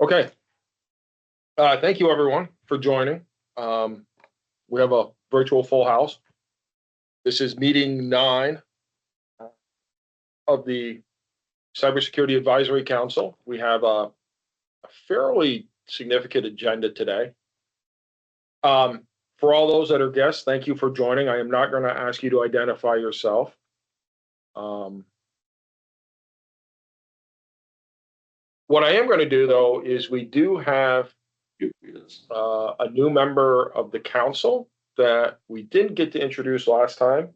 Okay. Thank you, everyone, for joining. We have a virtual full house. This is meeting 9 of the Cybersecurity Advisory Council. We have a fairly significant agenda today. For all those that are guests, thank you for joining. I am not going to ask you to identify yourself. What I am going to do, though, is we do have a new member of the council that we didn't get to introduce last time,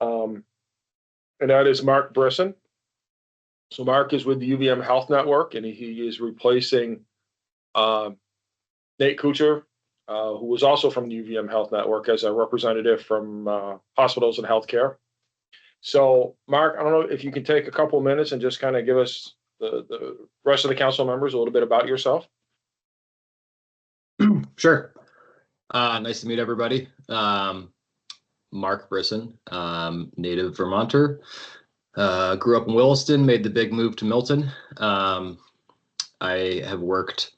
and that is Mark Brisson. So Mark is with the UVM Health Network, and he is replacing Nate Kuchar, who was also from the UVM Health Network as a representative from hospitals and healthcare. So Mark, I don't know if you can take a couple of minutes and just kind of give us the rest of the council members a little bit about yourself. Sure. Nice to meet everybody. Mark Brisson, native Vermonter. Grew up in Williston, made the big move to Milton. I have worked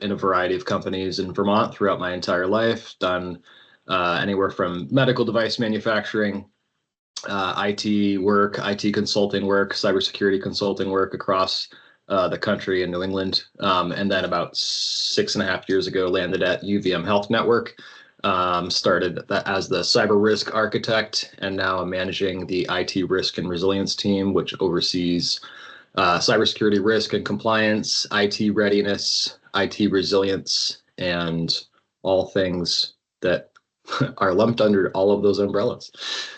in a variety of companies in Vermont throughout my entire life, done anywhere from medical device manufacturing, IT work, IT consulting work, cybersecurity consulting work across the country in New England. And then about 6.5 years ago, landed at UVM Health Network, started as the cyber risk architect, and now I'm managing the IT risk and resilience team, which oversees cybersecurity risk and compliance, IT readiness, IT resilience, and all things that are lumped under all of those umbrellas.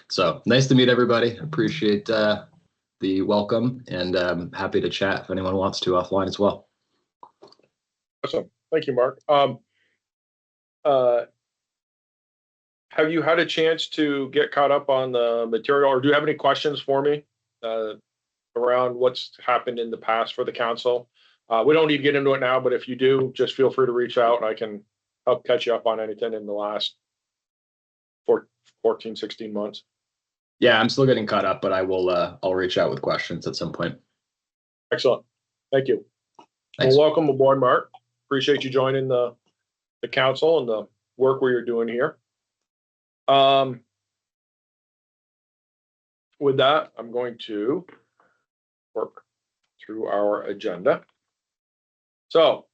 So nice to meet everybody. Appreciate the welcome, and happy to chat if anyone wants to offline as well. Awesome. Thank you, Mark. Have you had a chance to get caught up on the material, or do you have any questions for me around what's happened in the past for the council? We don't need to get into it now, but if you do, just feel free to reach out and I can help catch you up on anything in the last 14, 16 months. Yeah, I'm still getting caught up, but I'll reach out with questions at some point. Excellent. Thank you. Thanks. Well, welcome aboard, Mark. Appreciate you joining the council and the work we are doing here. With that, I'm going to work through our agenda. So,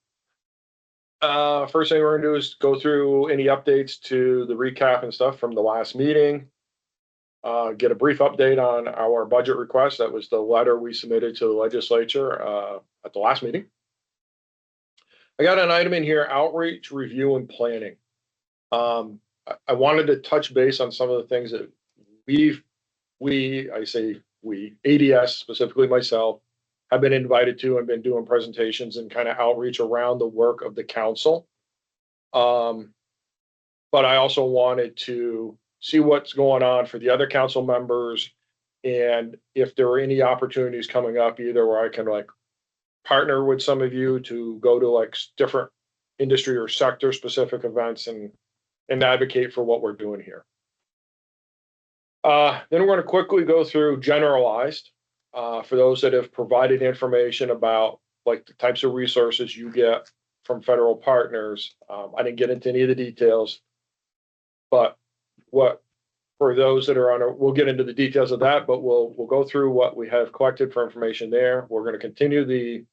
first thing we're going to do is go through any updates to the recap and stuff from the last meeting. Get a brief update on our budget request. That was the letter we submitted to the legislature at the last meeting. I got an item in here: outreach, review, and planning. I wanted to touch base on some of the things that ADS, specifically myself, have been invited to and been doing presentations and kind of outreach around the work of the council. But I also wanted to see what's going on for the other council members, and if there are any opportunities coming up, either where I can partner with some of you to go to different industry or sector specific events and advocate for what we're doing here. Then we're going to quickly go through generalized for those that have provided information about the types of resources you get from federal partners. I didn't get into any of the details, but for those that are on, we'll get into the details of that, but we'll go through what we have collected for information there. We're going to continue the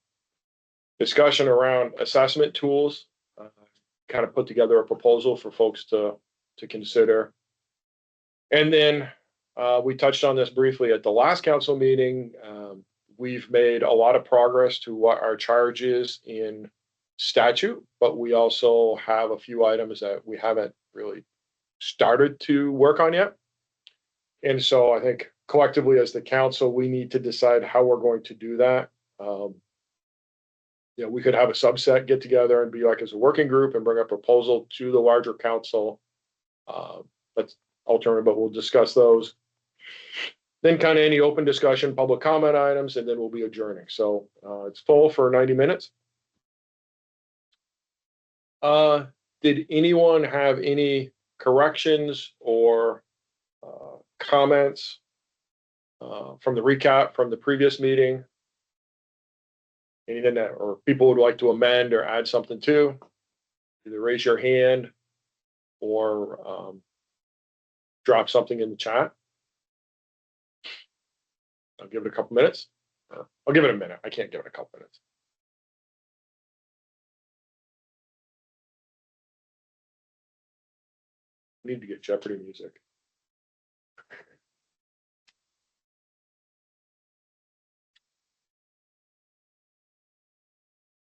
discussion around assessment tools, kind of put together a proposal for folks to consider. And then we touched on this briefly at the last council meeting. We've made a lot of progress to what our charge is in statute, but we also have a few items that we haven't really started to work on yet. And so I think collectively as the council, we need to decide how we're going to do that. We could have a subset get together and be as a working group and bring a proposal to the larger council. That's alternative, but we'll discuss those. Then kind of any open discussion, public comment items, and then we'll be adjourning. So it's full for 90 minutes. Did anyone have any corrections or comments from the recap from the previous meeting? anything that, or people would like to amend or add something to, either raise your hand or drop something in the chat. I'll give it a couple minutes. I'll give it a minute. I can't give it a couple minutes. Need to get Jeopardy music.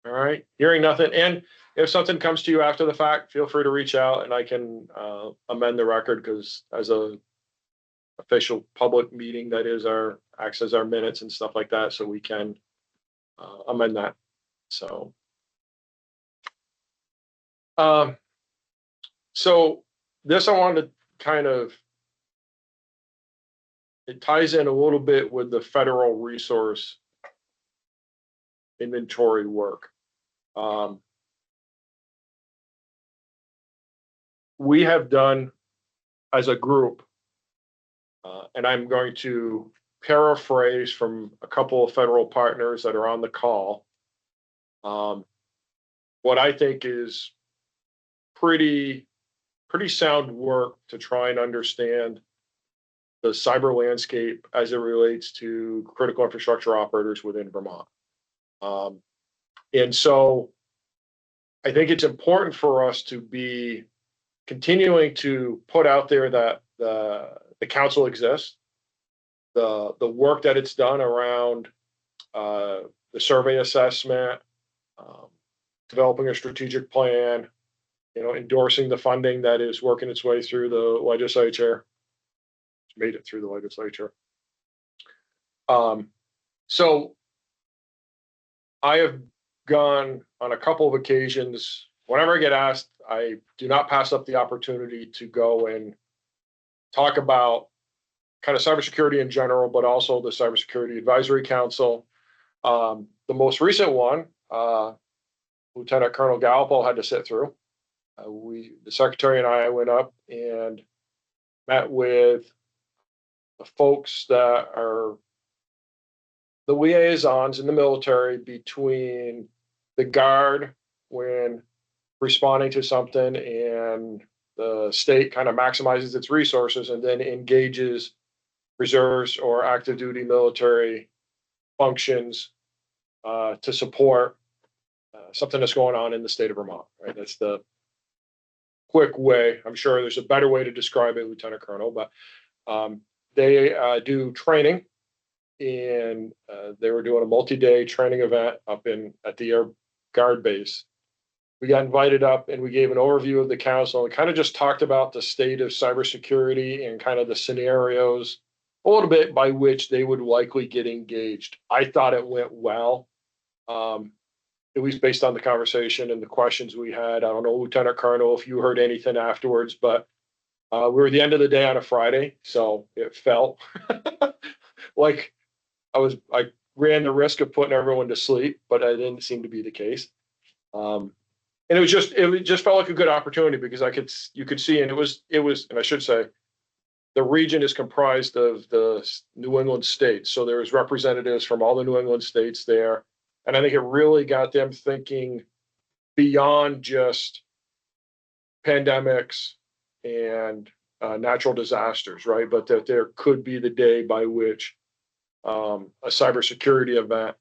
All right, hearing nothing. And if something comes to you after the fact, feel free to reach out and I can amend the record, because as a official public meeting, that is our access our minutes and stuff like that, so we can amend that. So so this I wanted to kind of, it ties in a little bit with the federal resource inventory work. We have done as a group, and I'm going to paraphrase from a couple of federal partners that are on the call, what I think is pretty sound work to try and understand the cyber landscape as it relates to critical infrastructure operators within Vermont. And so I think it's important for us to be continuing to put out there that the council exists, the work that it's done around the survey assessment, developing a strategic plan, endorsing the funding that is working its way through the legislature. It's made it through the legislature. So I have gone on a couple of occasions. Whenever I get asked, I do not pass up the opportunity to go and talk about kind of cybersecurity in general, but also the Cybersecurity Advisory Council. The most recent one, Lieutenant Colonel Galpo had to sit through. The secretary and I went up and met with the folks that are the liaisons in the military between the Guard when responding to something, and the state kind of maximizes its resources and then engages reserves or active duty military functions to support something that's going on in the state of Vermont, right? That's the quick way. I'm sure there's a better way to describe it, Lieutenant Colonel, but they do training, and they were doing a multi-day training event up at the Air Guard base. We got invited up and we gave an overview of the council and kind of just talked about the state of cybersecurity and kind of the scenarios a little bit by which they would likely get engaged. I thought it went well, at least based on the conversation and the questions we had. I don't know, Lieutenant Colonel, if you heard anything afterwards, but we were at the end of the day on a Friday, so it felt like I ran the risk of putting everyone to sleep, but it didn't seem to be the case. And it just felt like a good opportunity, because you could see, and it was, and I should say, the region is comprised of the New England states. So there was representatives from all the New England states there. And I think it really got them thinking beyond just pandemics and natural disasters, right? But that there could be the day by which a cybersecurity event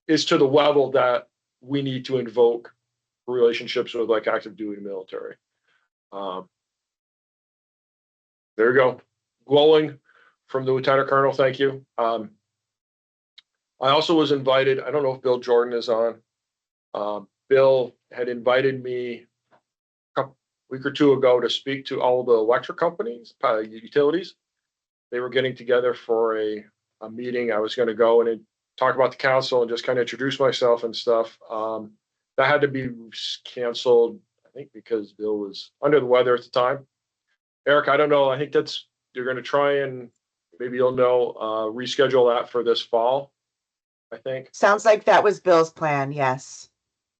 is to the level that we need to invoke relationships with like active duty military. There you go. Glowing from the Lieutenant Colonel. Thank you. I also was invited. I don't know if Bill Jordan is on. Bill had invited me a week or two ago to speak to all the electric companies, utilities. They were getting together for a meeting. I was going to go and talk about the council and just kind of introduce myself and stuff. That had to be canceled, I think, because Bill was under the weather at the time. Eric, I don't know. I think you're going to try and maybe you'll know, reschedule that for this fall, I think. Sounds like that was Bill's plan, yes.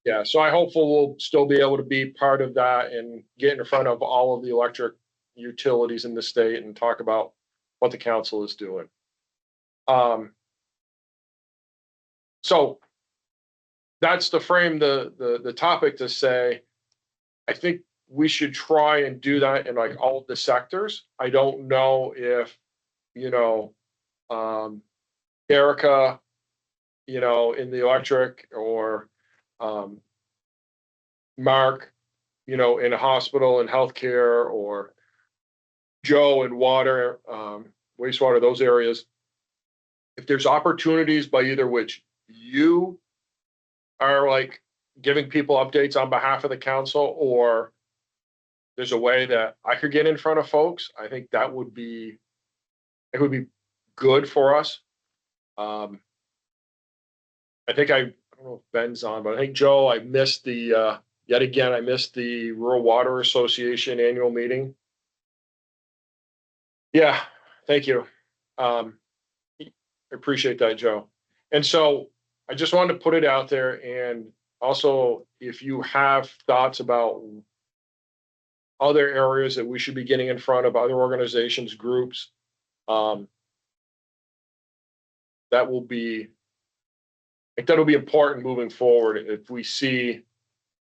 Yeah, so I hopeful we'll still be able to be part of that and get in front of all of the electric utilities in the state and talk about what the council is doing. So that's to frame the topic to say, I think we should try and do that in like all of the sectors. I don't know if, you know, Erica, in the electric, or um, Mark, in a hospital and healthcare, or Joe in water, wastewater, those areas. If there's opportunities by either which you are like giving people updates on behalf of the council, or there's a way that I could get in front of folks, I think it would be good for us. I think I don't know if Ben's on, but I think Joe, I missed yet again, I missed the Rural Water Association annual meeting. Yeah, thank you. I appreciate that, Joe. And so I just wanted to put it out there. And also, if you have thoughts about other areas that we should be getting in front of, other organizations, groups, that will be, I think that'll be important moving forward if we see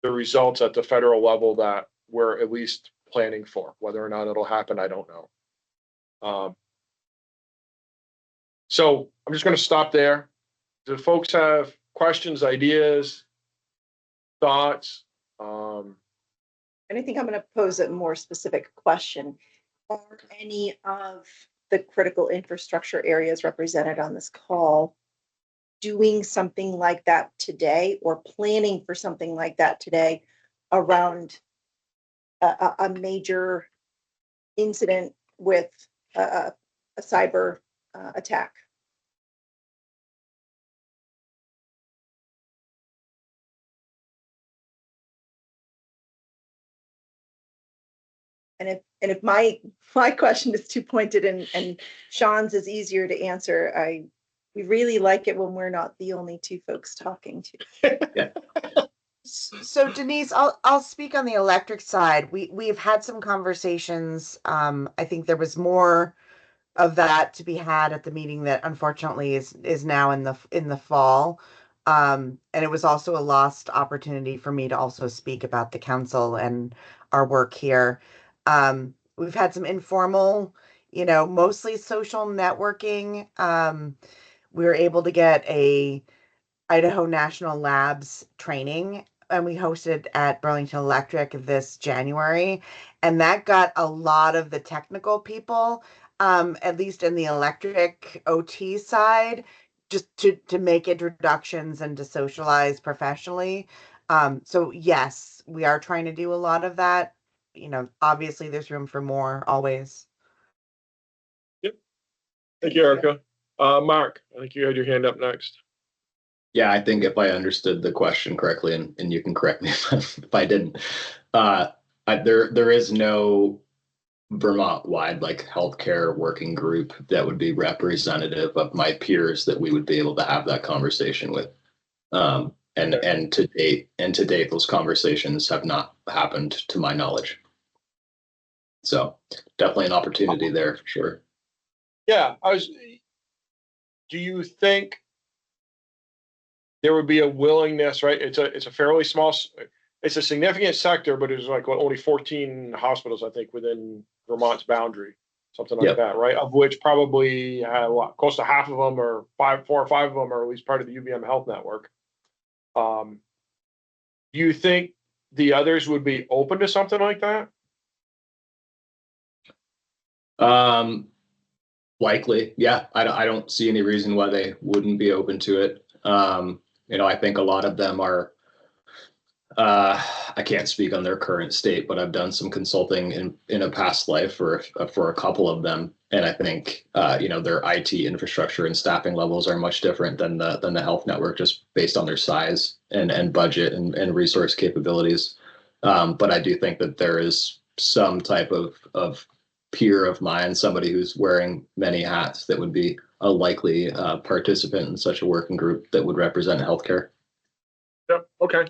the results at the federal level that we're at least planning for. Whether or not it'll happen, I don't know. So I'm just going to stop there. Do folks have questions, ideas, thoughts? And I think I'm going to pose a more specific question. Are any of the critical infrastructure areas represented on this call doing something like that today, or planning for something like that today around a major incident with a cyber attack? And if my question is too pointed and Sean's is easier to answer, we really like it when we're not the only two folks talking to. So Denise, I'll speak on the electric side. We've had some conversations. I think there was more of that to be had at the meeting that unfortunately is now in the fall. And it was also a lost opportunity for me to also speak about the council and our work here. We've had some informal, mostly social networking. We were able to get a Idaho National Labs training, and we hosted at Burlington Electric this January. And that got a lot of the technical people, at least in the electric OT side, just to make introductions and to socialize professionally. So yes, we are trying to do a lot of that. Obviously there's room for more always. Yep. Thank you, Erica. Mark, I think you had your hand up next. Yeah, I think if I understood the question correctly, and you can correct me if I didn't, there is no Vermont-wide like healthcare working group that would be representative of my peers that we would be able to have that conversation with. And to date, those conversations have not happened to my knowledge. So definitely an opportunity there for sure. Yeah, do you think there would be a willingness, right? It's a fairly small, it's a significant sector, but there's like only 14 hospitals, I think, within Vermont's boundary, something like that, right? Of which probably close to half of them, or 4 or 5 of them, are at least part of the UVM Health Network. Do you think the others would be open to something like that? Likely, yeah. I don't see any reason why they wouldn't be open to it. I think a lot of them are. I can't speak on their current state, but I've done some consulting in a past life for a couple of them, and I think their IT infrastructure and staffing levels are much different than the health network, just based on their size and budget and resource capabilities. But I do think that there is some type of peer of mine, somebody who's wearing many hats, that would be a likely participant in such a working group that would represent healthcare. Yep. Okay.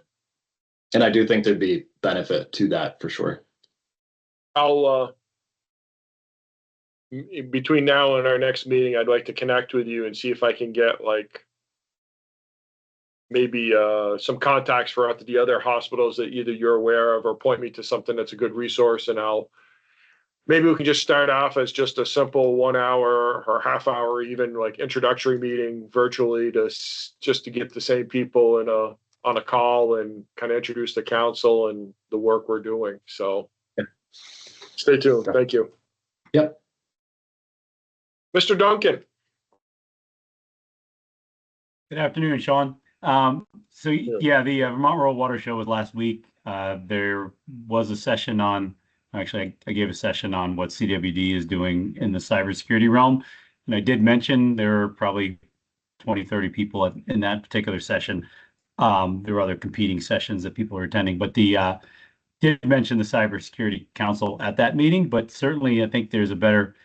And I do think there'd be benefit to that for sure. I'll between now and our next meeting, I'd like to connect with you and see if I can get like maybe some contacts for the other hospitals that either you're aware of, or point me to something that's a good resource, and maybe we can just start off as just a simple 1 hour or half hour, even like introductory meeting virtually just to get the same people on a call and kind of introduce the council and the work we're doing. So stay tuned. Thank you. Yep. Mr. Duncan. Good afternoon, Sean. So yeah, the Vermont Rural Water Show was last week. There was a session on, actually, I gave a session on what CWD is doing in the cybersecurity realm. And I did mention there are probably 20, 30 people in that particular session. There were other competing sessions that people were attending, but did mention the Cybersecurity Council at that meeting, but certainly I think there's a better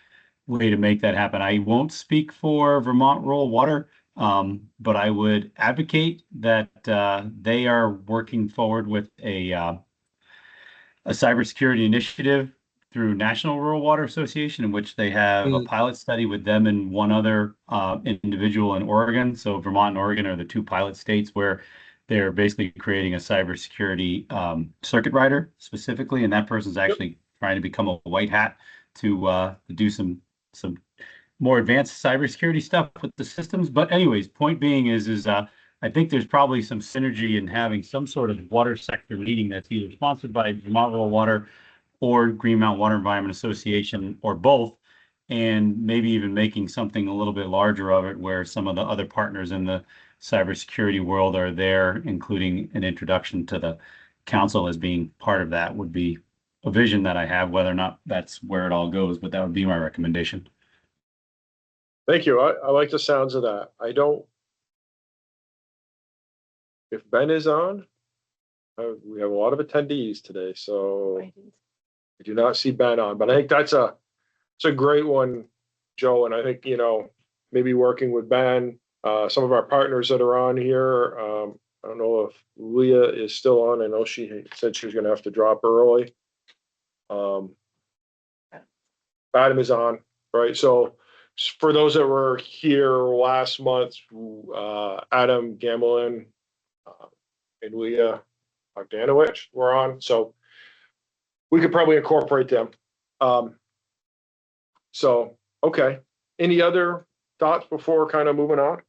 way to make that happen. I won't speak for Vermont Rural Water. But I would advocate that they are working forward with a cybersecurity initiative through National Rural Water Association, in which they have a pilot study with them and one other individual in Oregon. So Vermont and Oregon are the two pilot states where they're basically creating a cybersecurity circuit rider specifically, and that person's actually trying to become a white hat to do some more advanced cybersecurity stuff with the systems. But anyways, point being is I think there's probably some synergy in having some sort of water sector meeting that's either sponsored by Vermont Rural Water or Green Mountain Water Environment Association or both, and maybe even making something a little bit larger of it where some of the other partners in the cybersecurity world are there, including an introduction to the council as being part of that would be a vision that I have, whether or not that's where it all goes, but that would be my recommendation. Thank you. I like the sounds of that. If Ben is on, we have a lot of attendees today, so I do not see Ben on, but I think it's a great one, Joe. And I think, maybe working with Ben, some of our partners that are on here, I don't know if Leah is still on. I know she said she was going to have to drop early. Adam is on, right? So for those that were here last month, Adam Gamelin and Leah Bogdanowicz were on, so we could probably incorporate them. So, okay. Any other thoughts before kind of moving on?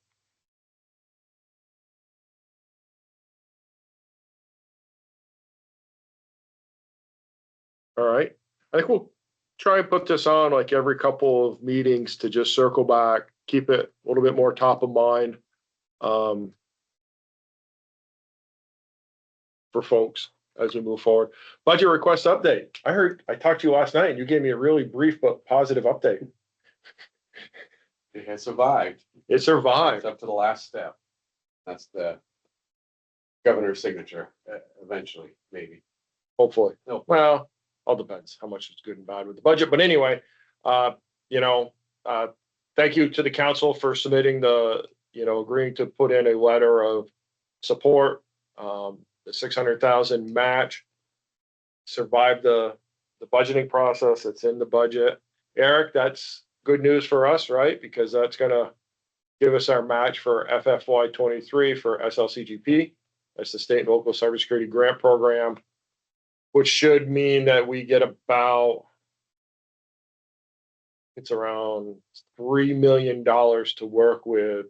All right. I think we'll try and put this on like every couple of meetings to just circle back, keep it a little bit more top of mind for folks as we move forward. Budget request update. I talked to you last night and you gave me a really brief but positive update. It has survived. It survived. It's up to the last step. That's the governor's signature, eventually, maybe. Hopefully. No. Well, all depends how much is good and bad with the budget. But anyway, thank you to the council for submitting agreeing to put in a letter of support. The 600,000 match survived the budgeting process. It's in the budget. Eric, that's good news for us, right? Because that's going to give us our match for FFY 23 for SLCGP. That's the state and local cybersecurity grant program, which should mean that we get it's around $3 million to work with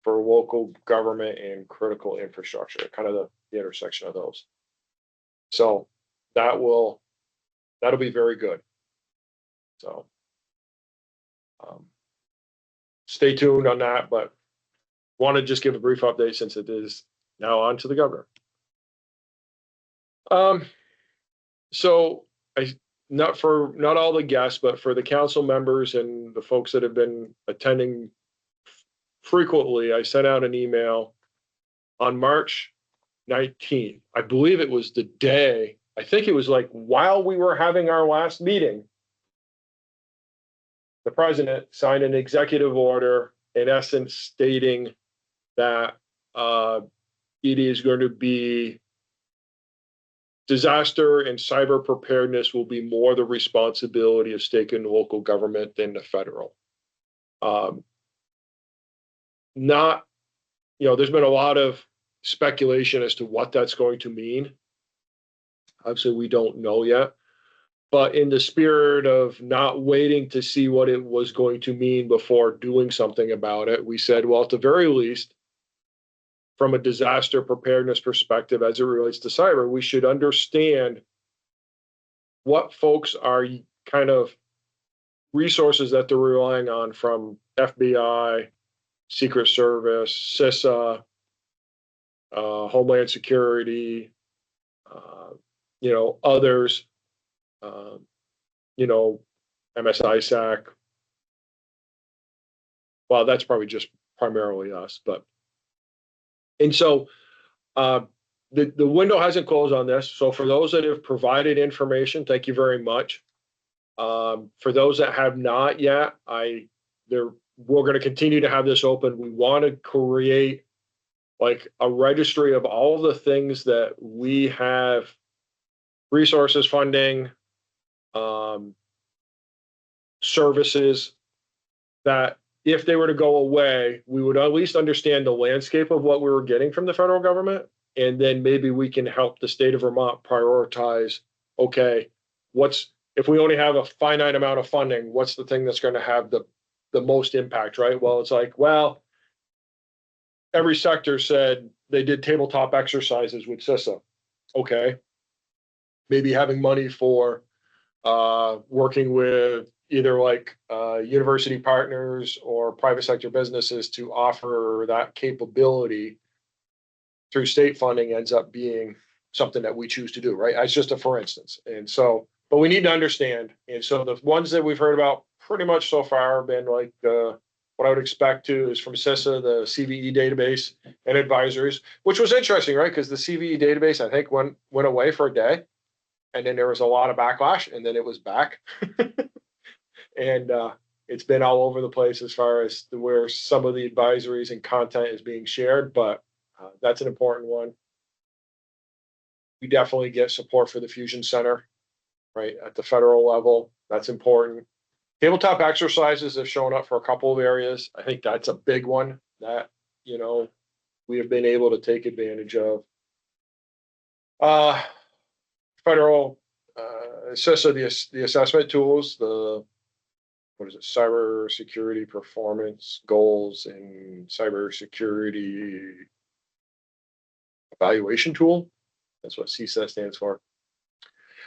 for local government and critical infrastructure, kind of the intersection of those. So that'll be very good. So stay tuned on that, but want to just give a brief update since it is now on to the governor. So not all the guests, but for the council members and the folks that have been attending frequently, I sent out an email on March 19th. I believe it was the day, I think it was like while we were having our last meeting, the president signed an executive order, in essence stating that it is going to be disaster and cyber preparedness will be more the responsibility of state and local government than the federal. There's been a lot of speculation as to what that's going to mean. Obviously, we don't know yet. But in the spirit of not waiting to see what it was going to mean before doing something about it, we said, well, at the very least, from a disaster preparedness perspective, as it relates to cyber, we should understand what folks are kind of resources that they're relying on from FBI, Secret Service, CISA, Homeland Security, others, MSISAC. Well, that's probably just primarily us, and so the window hasn't closed on this. So for those that have provided information, thank you very much. For those that have not yet, we're going to continue to have this open. We want to create like a registry of all the things that we have, resources, funding, services that if they were to go away, we would at least understand the landscape of what we were getting from the federal government. And then maybe we can help the state of Vermont prioritize, okay, if we only have a finite amount of funding, what's the thing that's going to have the most impact, right? Well, it's like, well, every sector said they did tabletop exercises with CISA. Okay. Maybe having money for working with either like university partners or private sector businesses to offer that capability through state funding ends up being something that we choose to do, right? It's just a for instance. And so, but we need to understand. And so the ones that we've heard about pretty much so far have been like what I would expect to is from CISA, the CVE database and advisories, which was interesting, right? Because the CVE database, I think, went away for a day. And then there was a lot of backlash, and then it was back. And it's been all over the place as far as where some of the advisories and content is being shared, but that's an important one. We definitely get support for the Fusion Center, right, at the federal level. That's important. Tabletop exercises have shown up for a couple of areas. I think that's a big one that, we have been able to take advantage of. Federal CISA, the assessment tools, Cybersecurity Performance Goals and Cybersecurity Evaluation Tool. That's what CISA stands for.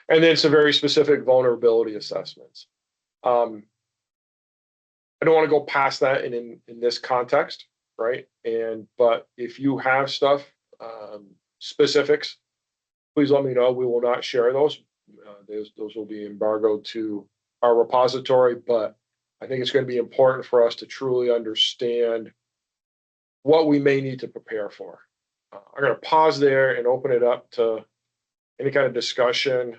And then some very specific vulnerability assessments. I don't want to go past that in this context, right? But if you have stuff, specifics, please let me know. We will not share those. Those will be embargoed to our repository, but I think it's going to be important for us to truly understand what we may need to prepare for. I'm going to pause there and open it up to any kind of discussion,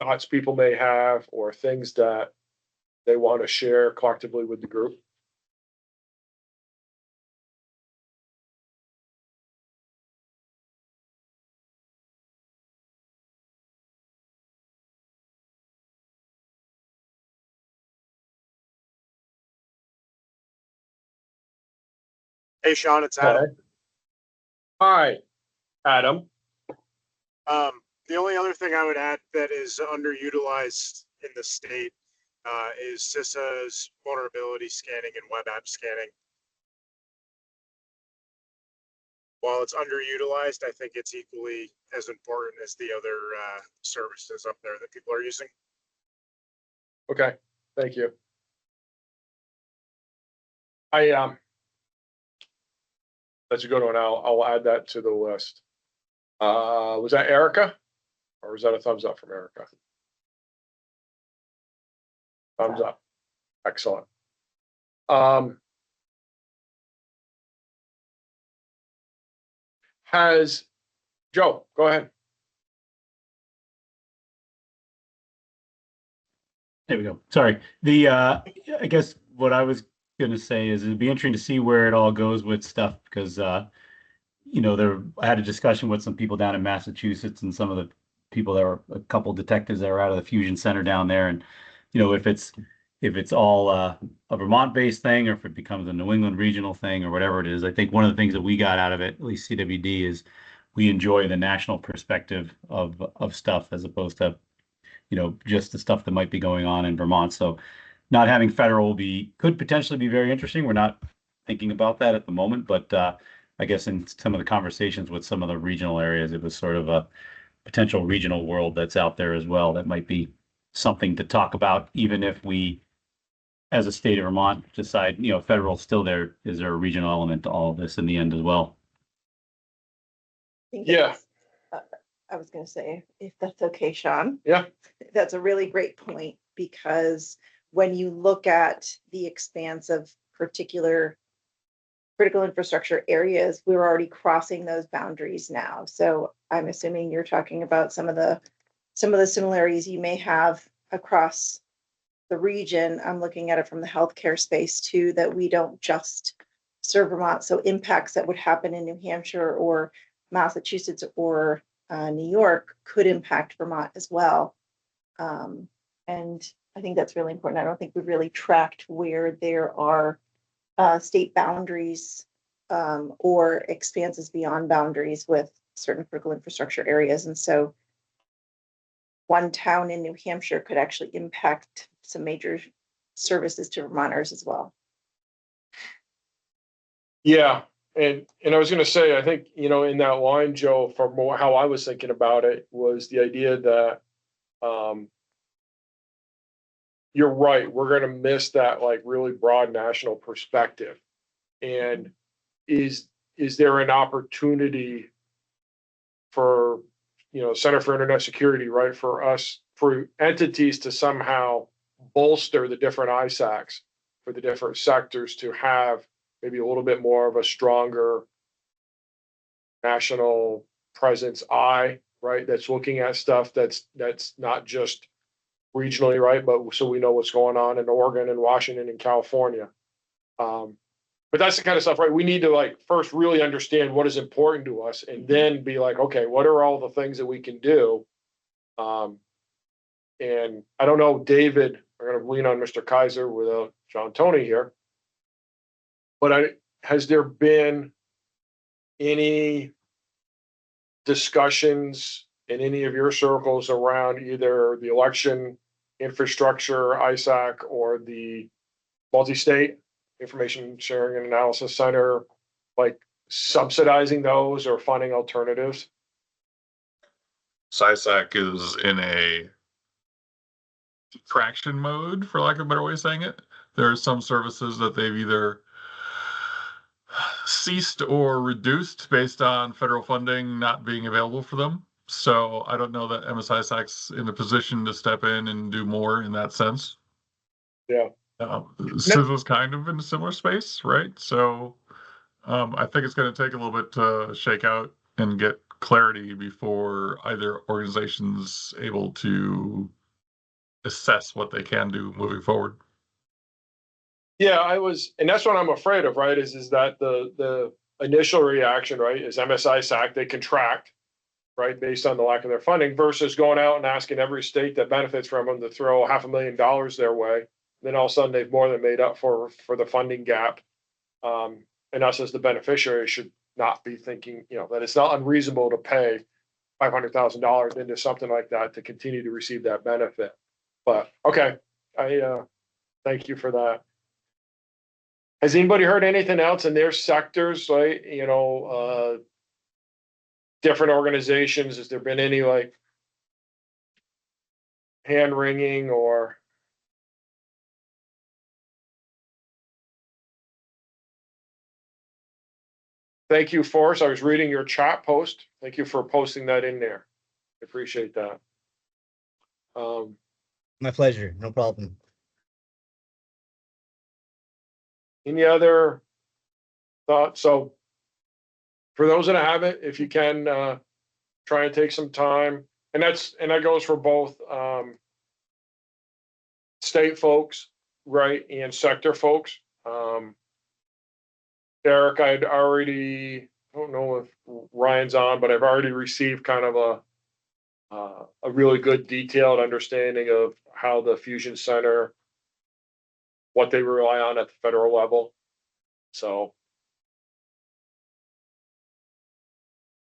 thoughts people may have, or things that they want to share collectively with the group. Hey, Sean, it's Adam. Hi, Adam. The only other thing I would add that is underutilized in the state is CISA's vulnerability scanning and web app scanning. While it's underutilized, I think it's equally as important as the other services up there that people are using. Okay, thank you. That's a good one. I'll add that to the list. Was that Erica? Or was that a thumbs up from Erica? Thumbs up. Excellent. Has Joe, go ahead. There we go. Sorry. I guess what I was going to say is it'd be interesting to see where it all goes with stuff because, I had a discussion with some people down in Massachusetts and some of the people that were a couple detectives that were out of the Fusion Center down there. And, if it's if it's all a Vermont-based thing or if it becomes a New England regional thing or whatever it is. I think one of the things that we got out of it, at least CWD, is we enjoy the national perspective of stuff as opposed to, just the stuff that might be going on in Vermont. So not having federal could potentially be very interesting. We're not thinking about that at the moment, but I guess in some of the conversations with some of the regional areas, it was sort of a potential regional world that's out there as well. That might be something to talk about, even if we, as a state of Vermont, decide, federal still there. Is there a regional element to all of this in the end as well? I think Yeah. I was going to say, if that's okay, Sean. Yeah. That's a really great point, because when you look at the expanse of particular critical infrastructure areas, we're already crossing those boundaries now. So I'm assuming you're talking about some of the similarities you may have across the region. I'm looking at it from the healthcare space too, that we don't just serve Vermont. So impacts that would happen in New Hampshire or Massachusetts or New York could impact Vermont as well. And I think that's really important. I don't think we've really tracked where there are state boundaries or expanses beyond boundaries with certain critical infrastructure areas. And so one town in New Hampshire could actually impact some major services to Vermonters as well. Yeah. And I was going to say, I think, in that line, Joe, for more how I was thinking about it was the idea that you're right. We're going to miss that like really broad national perspective. And is there an opportunity for, Center for Internet Security, right, for entities to somehow bolster the different ISACs for the different sectors to have maybe a little bit more of a stronger national presence eye, right? That's looking at stuff that's not just regionally, right? But so we know what's going on in Oregon and Washington and California. But that's the kind of stuff, right? We need to like first really understand what is important to us and then be like, okay, what are all the things that we can do? And I don't know, David, we're going to lean on Mr. Kaiser without John Tony here. But has there been any discussions in any of your circles around either the election infrastructure, ISAC, or the multi-state information sharing and analysis center, like subsidizing those or finding alternatives? CySAC is in a traction mode, for lack of a better way of saying it. There are some services that they've either ceased or reduced based on federal funding not being available for them. So I don't know that MSISAC's in a position to step in and do more in that sense. Yeah. CISA's kind of in a similar space, right? So I think it's going to take a little bit to shake out and get clarity before either organization's able to assess what they can do moving forward. Yeah, and that's what I'm afraid of, right? Is that the initial reaction, right, is MSISAC, they contract, right, based on the lack of their funding, versus going out and asking every state that benefits from them to throw $500,000 their way. Then all of a sudden they've more than made up for the funding gap. And us as the beneficiary should not be thinking, that it's not unreasonable to pay $500,000 into something like that to continue to receive that benefit. But okay, I thank you for that. Has anybody heard anything else in their sectors, like, different organizations? Has there been any like hand wringing or? Thank you, Forrest. I was reading your chat post. Thank you for posting that in there. I appreciate that. My pleasure. No problem. Any other thoughts? So for those that haven't, if you can try and take some time, and that goes for both state folks, right, and sector folks. Eric, I don't know if Ryan's on, but I've already received kind of a really good detailed understanding of how the Fusion Center what they rely on at the federal level. So,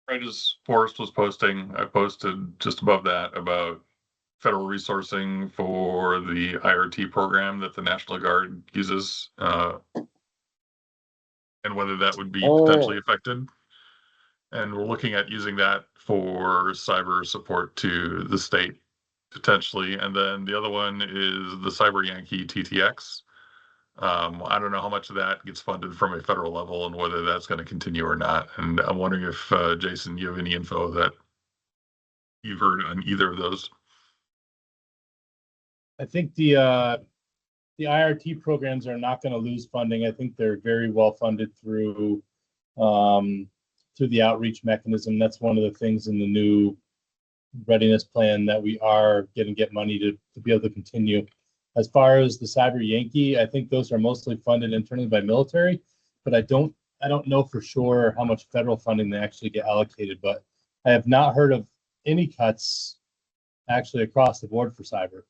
Right as Forrest was posting, I posted just above that about federal resourcing for the IRT program that the National Guard uses, and whether that would be potentially affected. And we're looking at using that for cyber support to the state potentially. And then the other one is the Cyber Yankee TTX. I don't know how much of that gets funded from a federal level and whether that's going to continue or not. And I'm wondering if, Jason, you have any info that you've heard on either of those. I think the IRT programs are not going to lose funding. I think they're very well funded through the outreach mechanism. That's one of the things in the new readiness plan that we are going to get money to be able to continue. As far as the Cyber Yankee, I think those are mostly funded internally by military, but I don't know for sure how much federal funding they actually get allocated. But I have not heard of any cuts actually across the board for cyber.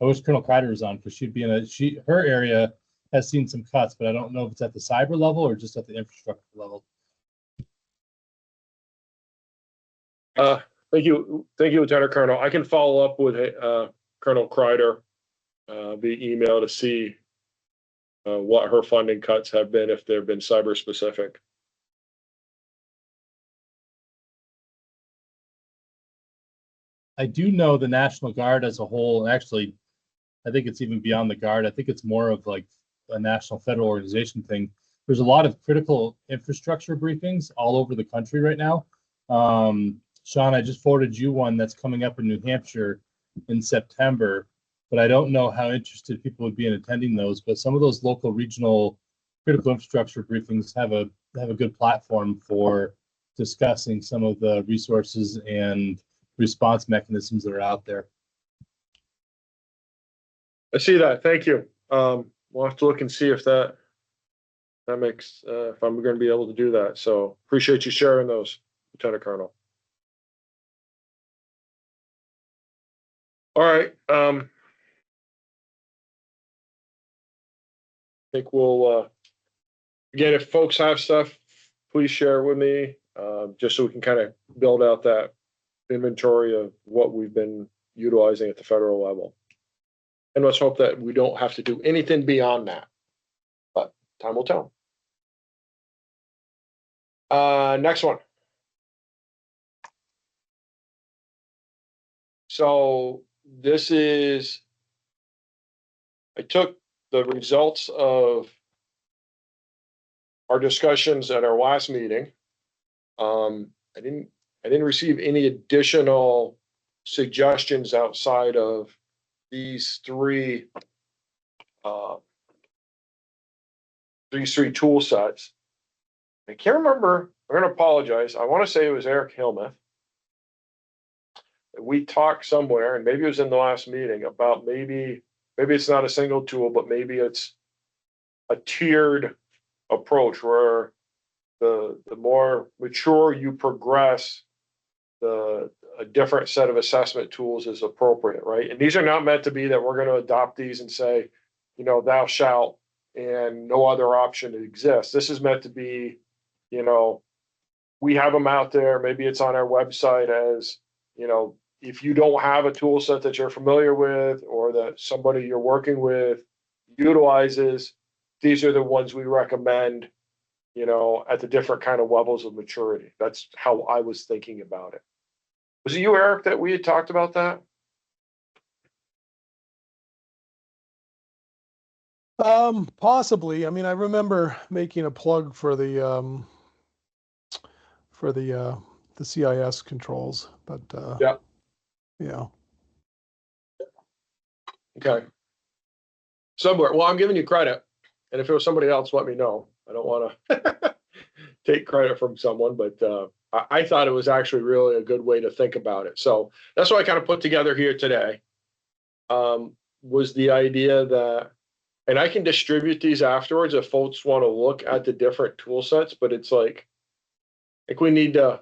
I wish Colonel Kreider was on because she'd be her area has seen some cuts, but I don't know if it's at the cyber level or just at the infrastructure level. thank you, Lieutenant Colonel. I can follow up with Colonel Kreider via email to see what her funding cuts have been, if they've been cyber specific. I do know the National Guard as a whole, and actually, I think it's even beyond the Guard. I think it's more of like a national federal organization thing. There's a lot of critical infrastructure briefings all over the country right now. Sean, I just forwarded you one that's coming up in New Hampshire in September, but I don't know how interested people would be in attending those. But some of those local, regional critical infrastructure briefings have a good platform for discussing some of the resources and response mechanisms that are out there. I see that. Thank you. We'll have to look and see if that makes if I'm going to be able to do that. So appreciate you sharing those, Lieutenant Colonel. All right. I think we'll again, if folks have stuff, please share with me, just so we can kind of build out that inventory of what we've been utilizing at the federal level. And let's hope that we don't have to do anything beyond that. But time will tell. Next one. So this is, I took the results of our discussions at our last meeting. I didn't receive any additional suggestions outside of these three tool sets. I can't remember. I'm going to apologize. I want to say it was Eric Hillmuth. We talked somewhere, and maybe it was in the last meeting, about maybe it's not a single tool, but maybe it's a tiered approach where the more mature you progress, a different set of assessment tools is appropriate, right? And these are not meant to be that we're going to adopt these and say, you know, thou shalt, and no other option exists. This is meant to be, you know, we have them out there. Maybe it's on our website as, you know, if you don't have a tool set that you're familiar with or that somebody you're working with utilizes, these are the ones we recommend, you know, at the different kind of levels of maturity. That's how I was thinking about it. Was it you, Eric, that we had talked about that? Possibly. I mean, I remember making a plug for the CIS controls, but Yeah. Yeah. Okay. Somewhere. Well, I'm giving you credit, and if it was somebody else, let me know. I don't want to take credit from someone, but I thought it was actually really a good way to think about it. So that's what I kind of put together here today. Was the idea that, and I can distribute these afterwards if folks want to look at the different tool sets, but it's like, I think we need to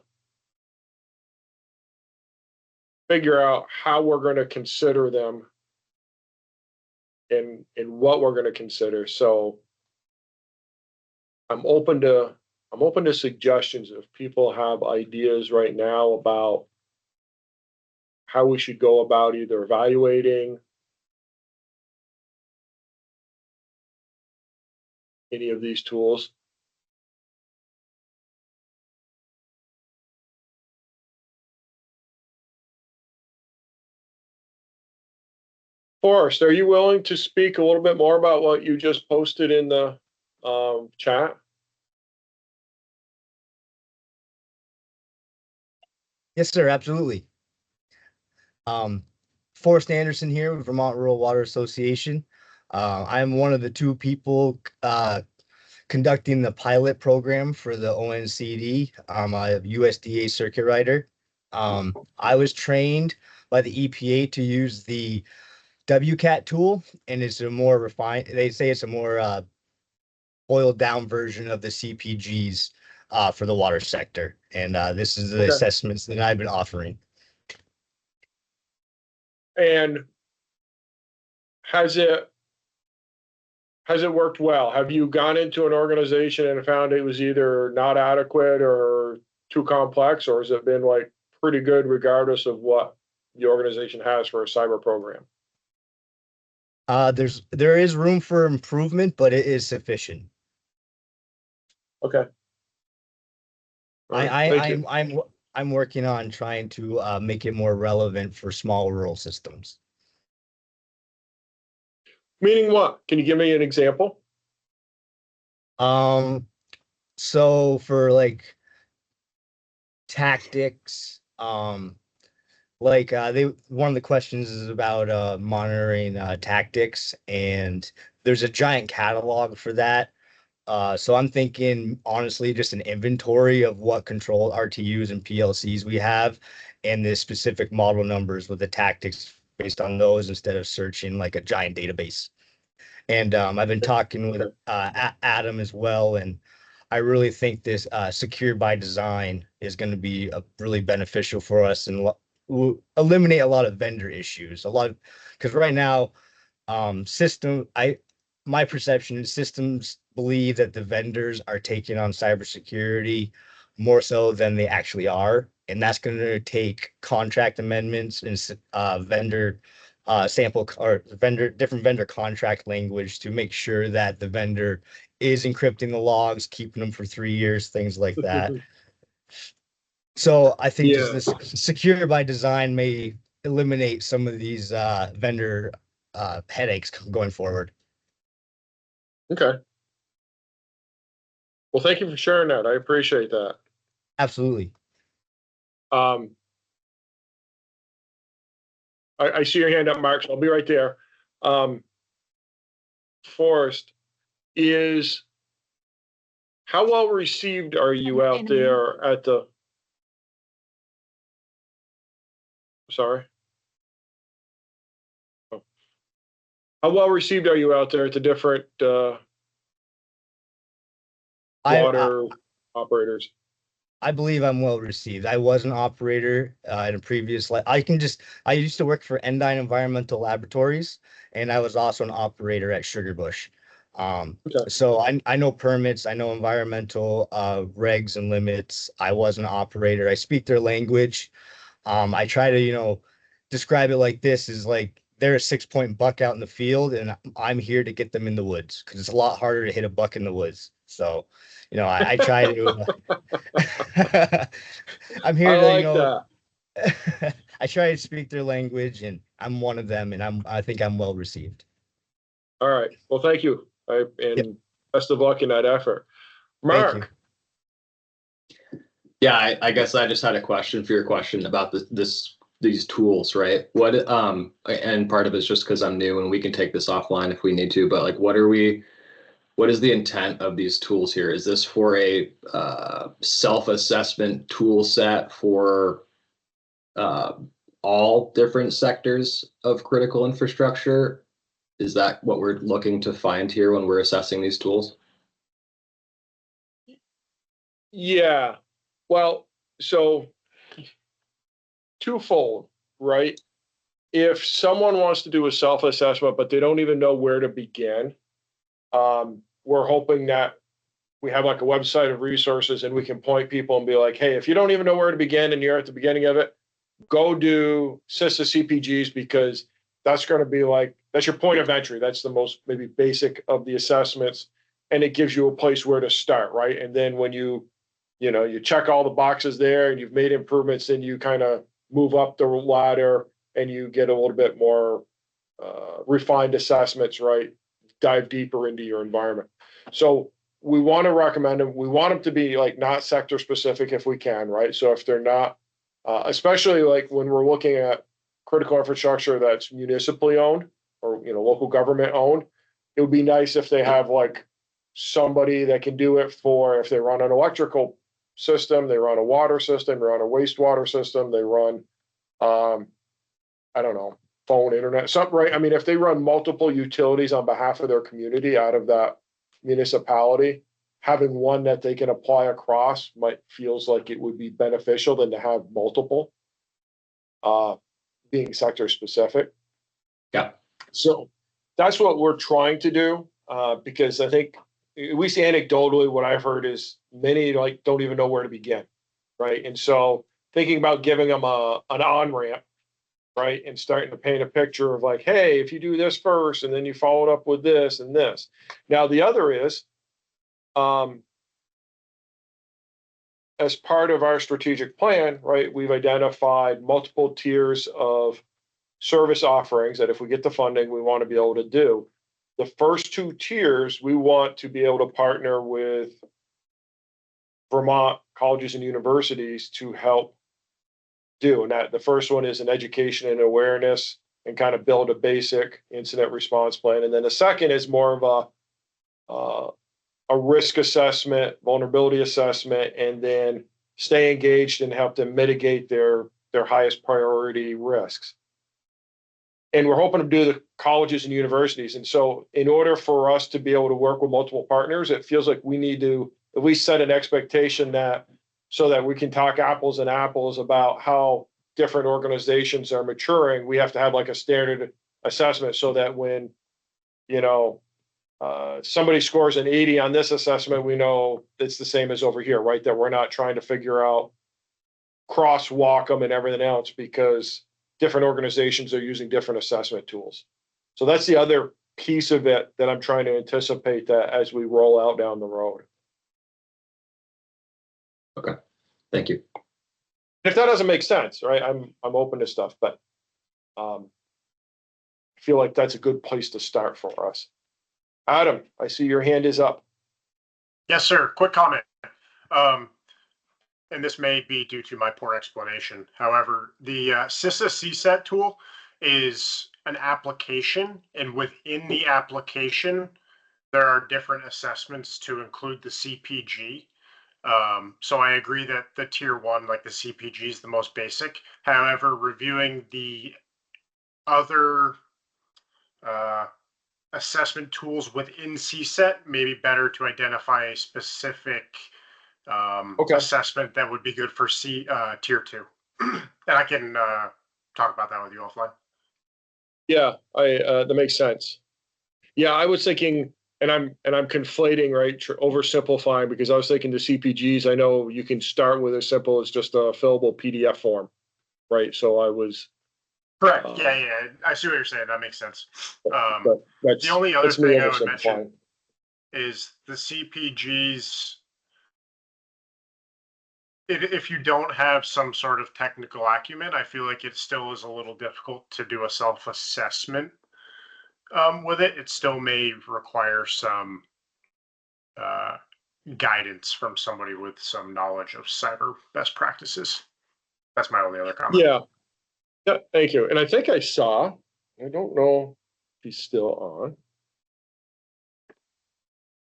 figure out how we're going to consider them in what we're going to consider. So I'm open to suggestions if people have ideas right now about how we should go about either evaluating any of these tools. Forrest, are you willing to speak a little bit more about what you just posted in the chat? Yes, sir, absolutely. Forrest Anderson here with Vermont Rural Water Association. I'm one of the two people conducting the pilot program for the ONCD. I'm a USDA circuit rider. I was trained by the EPA to use the WCAT tool, and it's a more refined, they say it's a more boiled down version of the CPGs for the water sector. And this is the Okay. assessments that I've been offering. And has it worked well? Have you gone into an organization and found it was either not adequate or too complex, or has it been like pretty good regardless of what the organization has for a cyber program? There is room for improvement, but it is sufficient. Okay. All right, thank you. I'm working on trying to make it more relevant for small rural systems. Meaning what? Can you give me an example? So for like tactics, one of the questions is about monitoring tactics, and there's a giant catalog for that. So I'm thinking honestly just an inventory of what control RTUs and PLCs we have, and the specific model numbers with the tactics based on those instead of searching like a giant database. And I've been talking with Adam as well, and I really think this secure by design is going to be really beneficial for us and will eliminate a lot of vendor issues. Because right now, my perception is systems believe that the vendors are taking on cybersecurity more so than they actually are, and that's going to take contract amendments and vendor sample or different vendor contract language to make sure that the vendor is encrypting the logs, keeping them for 3 years, things like that. So I think just this secure by design may eliminate some of these vendor headaches going forward. Okay. Well, thank you for sharing that. I appreciate that. Absolutely. I see your hand up, Mark, so I'll be right there. Forrest, how well received are you out there at the, sorry? Oh. How well received are you out there at the different water operators? I believe I'm well received. I was an operator in a previous life. I used to work for Endyne Environmental Laboratories, and I was also an operator at Sugarbush. So I know permits, I know environmental regs and limits. I was an operator. I speak their language. I try to, describe it like this is like they're a 6-point buck out in the field, and I'm here to get them in the woods because it's a lot harder to hit a buck in the woods. So, I try to. I'm here to, I try to speak their language, and I'm one of them, and I think I'm well received. All right. Well, thank you. Best of luck in that effort. Mark. Yeah, I guess I just had a question for your question about these tools, right? What and part of it's just because I'm new and we can take this offline if we need to, but like what is the intent of these tools here? Is this for a self-assessment tool set for all different sectors of critical infrastructure? Is that what we're looking to find here when we're assessing these tools? Yeah. Well, so twofold, right? if someone wants to do a self-assessment, but they don't even know where to begin, we're hoping that we have like a website of resources and we can point people and be like, hey, if you don't even know where to begin and you're at the beginning of it, go do CISA CPGs, because that's going to be like, that's your point of entry. That's the most maybe basic of the assessments. And it gives you a place where to start, right? And then when you check all the boxes there and you've made improvements, then you kind of move up the ladder and you get a little bit more refined assessments, right? Dive deeper into your environment. So we want to recommend them. We want them to be like not sector specific if we can, right? So if they're not, especially like when we're looking at critical infrastructure that's municipally owned or local government owned, it would be nice if they have like somebody that can do it for if they run an electrical system, they run a water system, they run a wastewater system, they run I don't know, phone, internet, something, right? I mean, if they run multiple utilities on behalf of their community out of that municipality, having one that they can apply across feels like it would be beneficial than to have multiple, being sector specific. Yeah. So that's what we're trying to do, because I think, at least anecdotally, what I've heard is many like don't even know where to begin, right? And so thinking about giving them an on-ramp, right, and starting to paint a picture of like, hey, if you do this first and then you follow it up with this and this. Now the other is, as part of our strategic plan, right, we've identified multiple tiers of service offerings that if we get the funding, we want to be able to do. The first two tiers, we want to be able to partner with Vermont colleges and universities to help do. And that the first one is an education and awareness and kind of build a basic incident response plan. And then the second is more of a risk assessment, vulnerability assessment, and then stay engaged and help them mitigate their highest priority risks. And we're hoping to do the colleges and universities. And so in order for us to be able to work with multiple partners, it feels like we need to at least set an expectation that so that we can talk apples and apples about how different organizations are maturing. We have to have like a standard assessment so that when, somebody scores an 80 on this assessment, we know it's the same as over here, right? That we're not trying to figure out crosswalk them and everything else because different organizations are using different assessment tools. So that's the other piece of it that I'm trying to anticipate that as we roll out down the road. Okay, thank you. If that doesn't make sense, right, I'm open to stuff, but I feel like that's a good place to start for us. Adam, I see your hand is up. Yes, sir. Quick comment. And this may be due to my poor explanation. However, the CISA CSET tool is an application, and within the application, there are different assessments to include the CPG. So I agree that the tier one, like the CPG, is the most basic. However, reviewing the other assessment tools within CSET may be better to identify a specific assessment that would be good for tier two. And I can talk about that with you offline. Yeah, that makes sense. Yeah, I was thinking, and I'm conflating, right, oversimplifying, because I was thinking the CPGs, I know you can start with as simple as just a fillable PDF form, right? So I was correct. Yeah, I see what you're saying. That makes sense. The only other thing I would mention is the CPGs. If you don't have some sort of technical acumen, I feel like it still is a little difficult to do a self-assessment with it. It still may require some guidance from somebody with some knowledge of cyber best practices. That's my only other comment. Yeah, thank you. And I think I saw, I don't know if he's still on.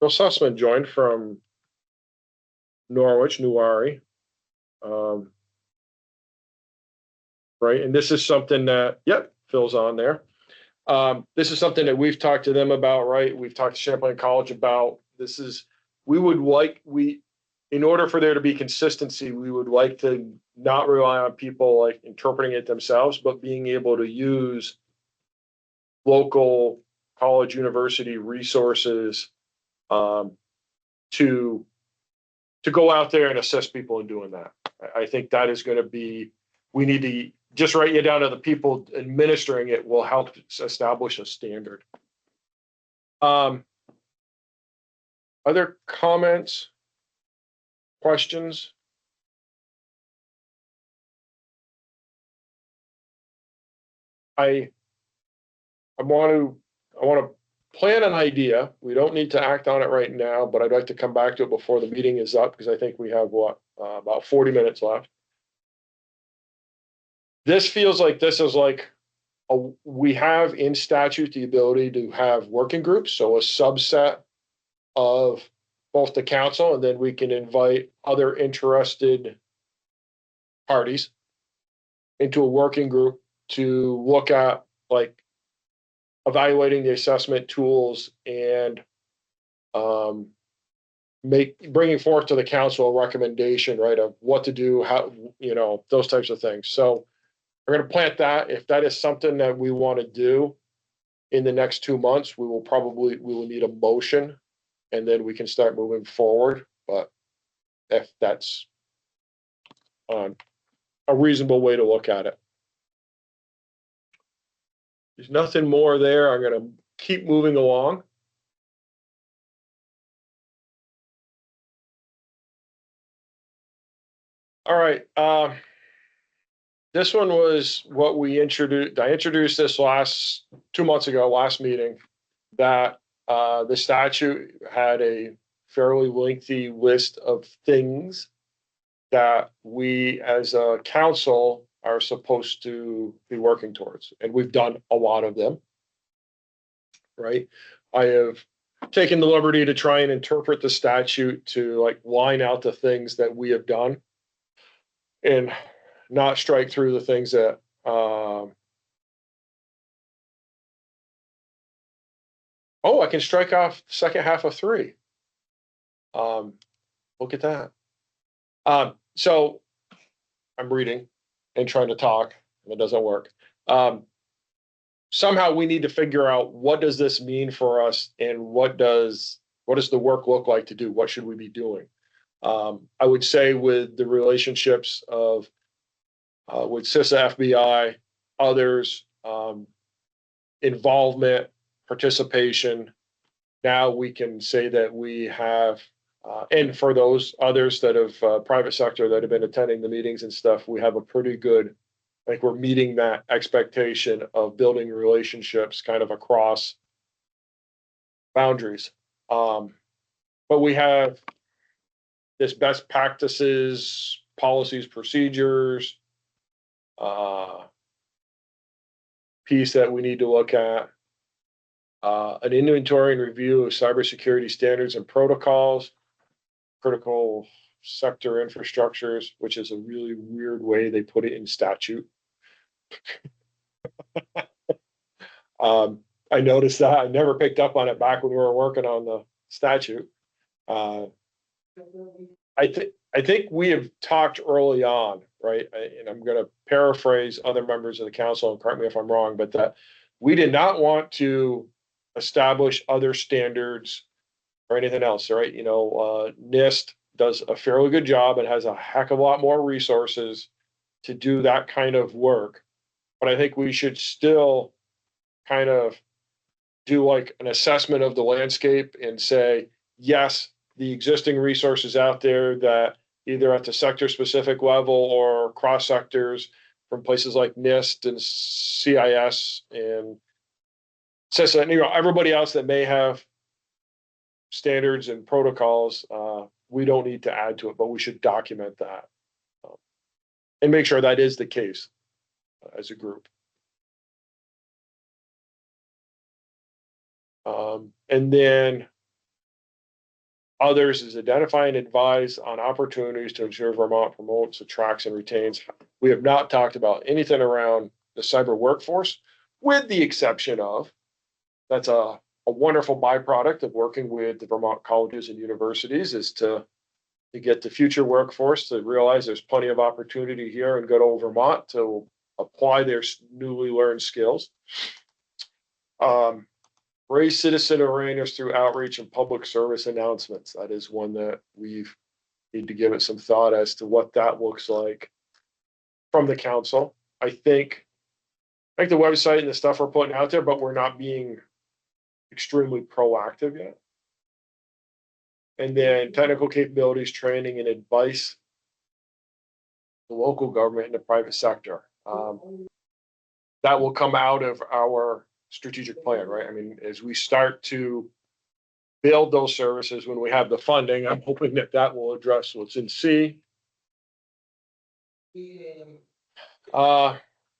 Bill Sussman joined from Norwich, Newari. Right, and this is something that, Phil's on there. This is something that we've talked to them about, right? We've talked to Champlain College about. If in order for there to be consistency, we would like to not rely on people like interpreting it themselves, but being able to use local college, university resources to go out there and assist people in doing that. I think that is going to be, we need to just write you down to the people administering it will help establish a standard. Other comments, questions? I want to plan an idea. We don't need to act on it right now, but I'd like to come back to it before the meeting is up because I think we have about 40 minutes left. This feels like this is like we have in statute the ability to have working groups, so a subset of both the council, and then we can invite other interested parties into a working group to look at like evaluating the assessment tools and bringing forth to the council a recommendation, right, of what to do, how, those types of things. So we're going to plant that. If that is something that we want to do in the next 2 months, we will need a motion, and then we can start moving forward. But if that's a reasonable way to look at it. There's nothing more there. I'm going to keep moving along. All right. This one was what we introduced. I introduced this 2 months ago, last meeting, that the statute had a fairly lengthy list of things that we as a council are supposed to be working towards. And we've done a lot of them, right? I have taken the liberty to try and interpret the statute to like line out the things that we have done and not strike through the things that I can strike off the second half of 3. Look at that. So I'm reading and trying to talk, and it doesn't work. Somehow we need to figure out what does this mean for us, and what does the work look like to do? What should we be doing? I would say with the relationships of with CISA, FBI, others, involvement, participation. Now we can say that we have, and for those others that have private sector that have been attending the meetings and stuff, we have a pretty good, I think we're meeting that expectation of building relationships kind of across boundaries. But we have this best practices, policies, procedures, piece that we need to look at. An inventory and review of cybersecurity standards and protocols, critical sector infrastructures, which is a really weird way they put it in statute. I noticed that. I never picked up on it back when we were working on the statute. I think we have talked early on, right? And I'm going to paraphrase other members of the council, and correct me if I'm wrong, but that we did not want to establish other standards or anything else, right? NIST does a fairly good job and has a heck of a lot more resources to do that kind of work. But I think we should still kind of do like an assessment of the landscape and say, yes, the existing resources out there that either at the sector specific level or cross sectors from places like NIST and CIS and CISA, and everybody else that may have standards and protocols, we don't need to add to it, but we should document that and make sure that is the case as a group. And then others is identify and advise on opportunities to ensure Vermont promotes, attracts, and retains. We have not talked about anything around the cyber workforce, with the exception of that's a wonderful byproduct of working with the Vermont colleges and universities is to to get the future workforce to realize there's plenty of opportunity here in good old Vermont to apply their newly learned skills. Raise citizen awareness through outreach and public service announcements. That is one that we've need to give it some thought as to what that looks like from the council. I think the website and the stuff we're putting out there, but we're not being extremely proactive yet. And then technical capabilities, training, and advice, the local government and the private sector. That will come out of our strategic plan, right? I mean, as we start to build those services when we have the funding, I'm hoping that that will address what's in C.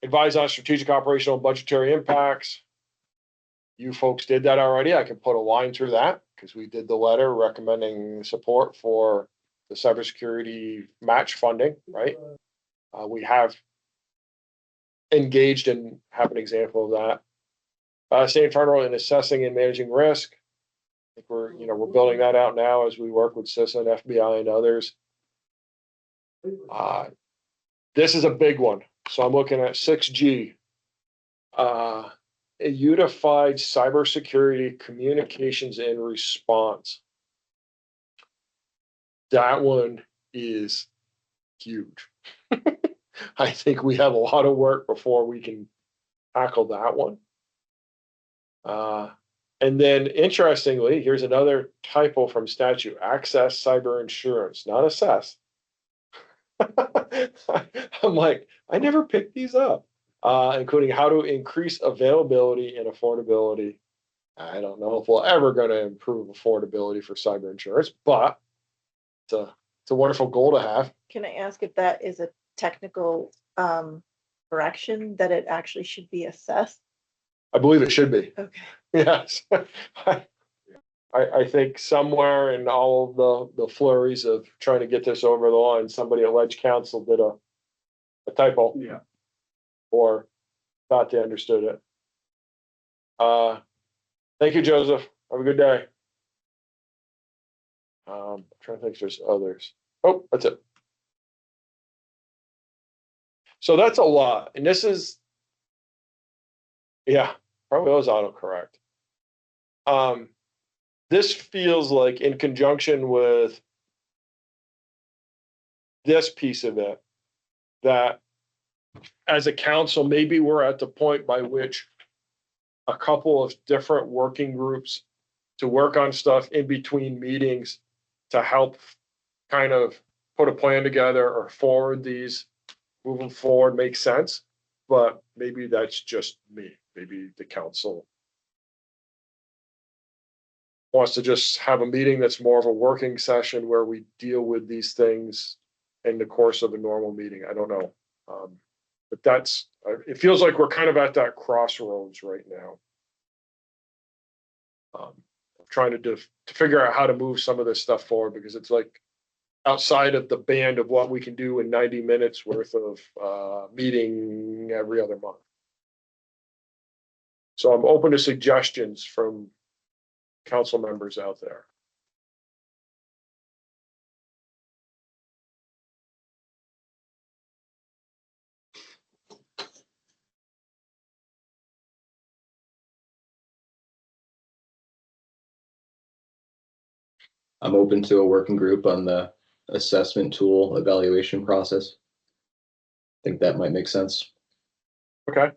Advise on strategic operational budgetary impacts. You folks did that already. I can put a line through that because we did the letter recommending support for the cybersecurity match funding, right? We have engaged and have an example of that. Staying federal in assessing and managing risk. I think we're building that out now as we work with CISA and FBI and others. This is a big one. So I'm looking at 6G. A unified cybersecurity communications and response. That one is huge. I think we have a lot of work before we can tackle that one. And then interestingly, here's another typo from statute: access cyber insurance, not assess. I'm like, I never picked these up. Including how to increase availability and affordability. I don't know if we're ever going to improve affordability for cyber insurance, but it's a wonderful goal to have. Can I ask if that is a technical correction, that it actually should be assessed? I believe it should be. Okay. Yes. I think somewhere in all of the flurries of trying to get this over the line, somebody at Ledge Council did a typo. Yeah. Or thought they understood it. Thank you, Joseph. Have a good day. I'm trying to think if there's others. Oh, that's it. So that's a lot. And this is, yeah, probably was autocorrect. This feels like in conjunction with this piece of it, that as a council, maybe we're at the point by which a couple of different working groups to work on stuff in between meetings to help kind of put a plan together or forward these moving forward makes sense. But maybe that's just me. Maybe the council wants to just have a meeting that's more of a working session where we deal with these things in the course of a normal meeting. I don't know. But that's, it feels like we're kind of at that crossroads right now. Trying to figure out how to move some of this stuff forward, because it's like outside of the band of what we can do in 90 minutes worth of meeting every other month. So I'm open to suggestions from council members out there. I'm open to a working group on the assessment tool evaluation process. I think that might make sense. Okay.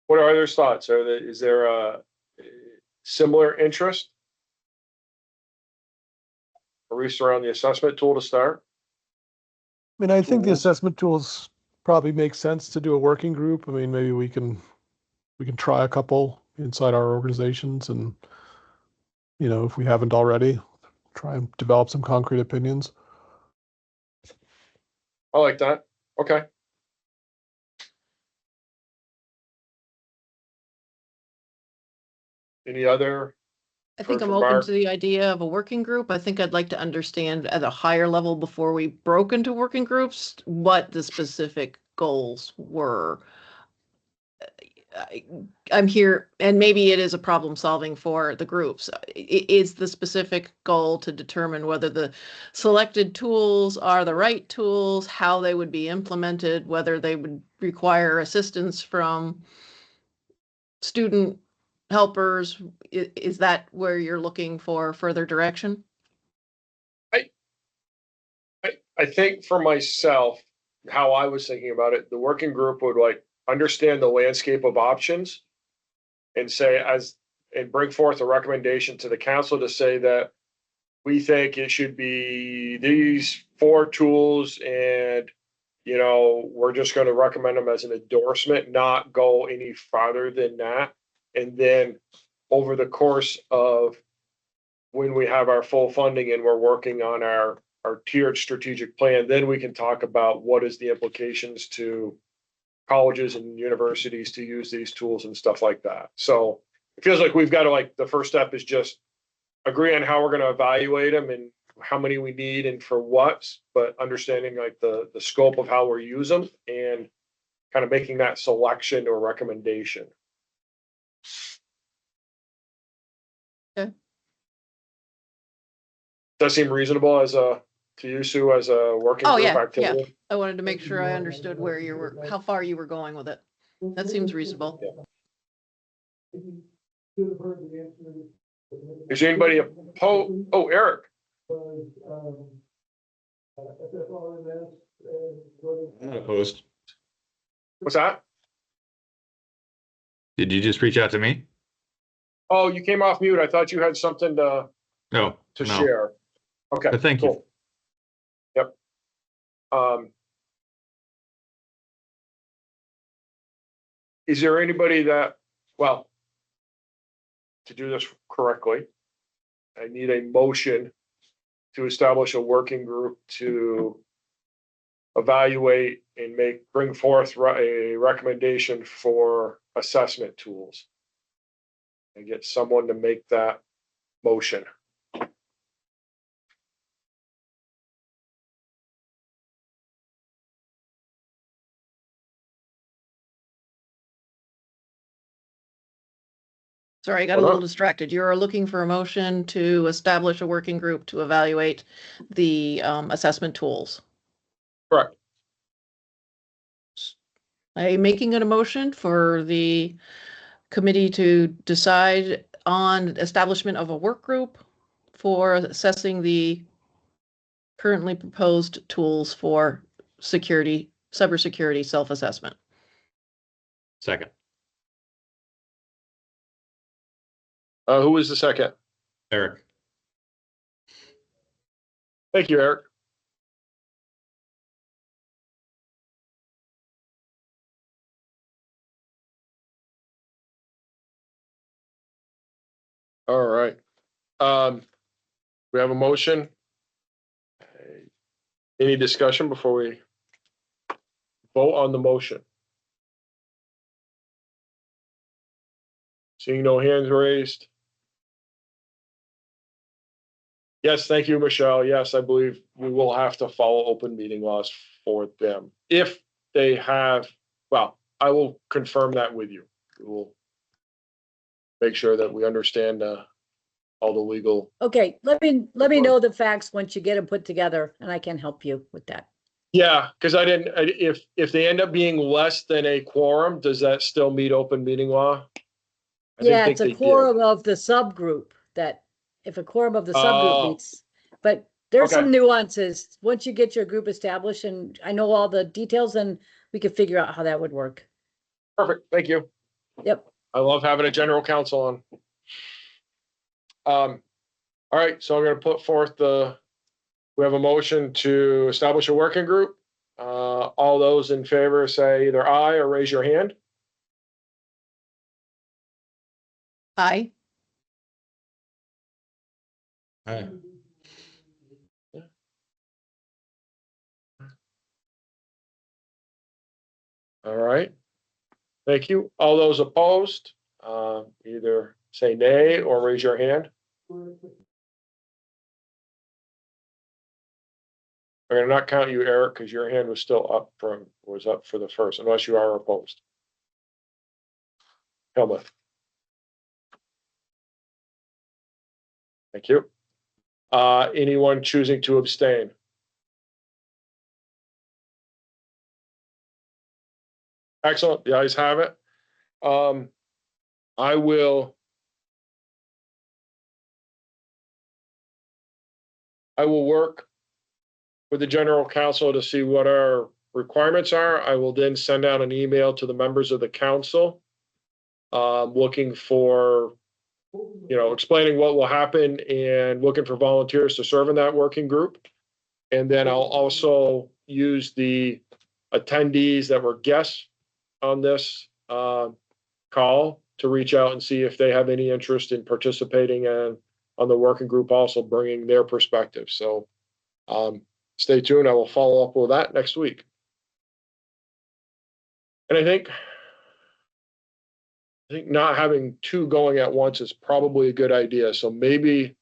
What are others' thoughts? Is there a similar interest? At least around the assessment tool to start? I mean, I think the Tools. assessment tools probably make sense to do a working group. I mean, maybe we can try a couple inside our organizations, and if we haven't already, try and develop some concrete opinions. I like that. Okay. Any other? I think Heard I'm from open Barb. to the idea of a working group. I think I'd like to understand at a higher level before we broke into working groups what the specific goals were. I'm here, and maybe it is a problem solving for the groups. Is the specific goal to determine whether the selected tools are the right tools, how they would be implemented, whether they would require assistance from student helpers? Is that where you're looking for further direction? I think for myself, how I was thinking about it, the working group would like understand the landscape of options and say and bring forth a recommendation to the council to say that we think it should be these 4 tools, and we're just going to recommend them as an endorsement, not go any farther than that. And then over the course of when we have our full funding and we're working on our tiered strategic plan, then we can talk about what is the implications to colleges and universities to use these tools and stuff like that. So it feels like we've got to, like, the first step is just agree on how we're going to evaluate them and how many we need and for what, but understanding like the scope of how we use them and kind of making that selection or recommendation. Okay. Does that seem reasonable to you, Sue, as a working Oh, group yeah, activity? yeah. I wanted to make sure I understood how far you were going with it. That seems reasonable. Is anybody opposed? Oh, Eric. I'm not opposed. What's that? Did you just reach out to me? Oh, you came off mute. I thought you had something to No. share. Okay. But thank you. Yep. Is there anybody that, well, to do this correctly, I need a motion to establish a working group to evaluate and bring forth a recommendation for assessment tools. And get someone to make that motion. Sorry, I got a little distracted. You're looking for a motion to establish a working group to evaluate the assessment tools. Correct. I'm making an motion for the committee to decide on establishment of a work group for assessing the currently proposed tools for cybersecurity self-assessment. Second. Who was the second? Eric. Thank you, Eric. All right. We have a motion. Any discussion before we vote on the motion? Seeing no hands raised. Yes, thank you, Michelle. Yes, I believe we will have to follow open meeting laws for them. If they have, well, I will confirm that with you. We will make sure that we understand all the legal. Okay, let me know the facts once you get them put together, and I can help you with that. Yeah, because if they end up being less than a quorum, does that still meet open meeting law? Yeah, it's a quorum of the subgroup that, if a quorum of the subgroup meets, but there's some nuances. Once you get your group established and I know all the details, then we can figure out how that would work. Perfect, thank you. Yep. I love having a general counsel on. All right, so I'm gonna put forth we have a motion to establish a working group. All those in favor say either aye or raise your hand. Aye. Aye. All right. Thank you. All those opposed, either say nay or raise your hand. I'm gonna not count you, Eric, because your hand was up for the first, unless you are opposed. Helmuth. Thank you. Anyone choosing to abstain? Excellent. The ayes have it. I will work with the general counsel to see what our requirements are. I will then send out an email to the members of the council, looking for, explaining what will happen and looking for volunteers to serve in that working group. And then I'll also use the attendees that were guests on this call to reach out and see if they have any interest in participating in on the working group, also bringing their perspective. So stay tuned. I will follow up with that next week. And I think not having two going at once is probably a good idea. So maybe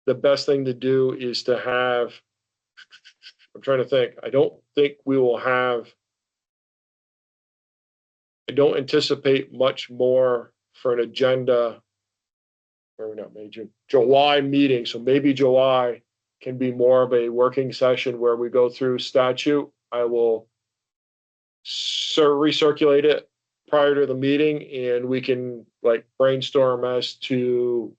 the best thing to do is to have, I'm trying to think, I don't anticipate much more for an agenda. Or not May, June, July meeting. So maybe July can be more of a working session where we go through statute. I will recirculate it prior to the meeting, and we can brainstorm as to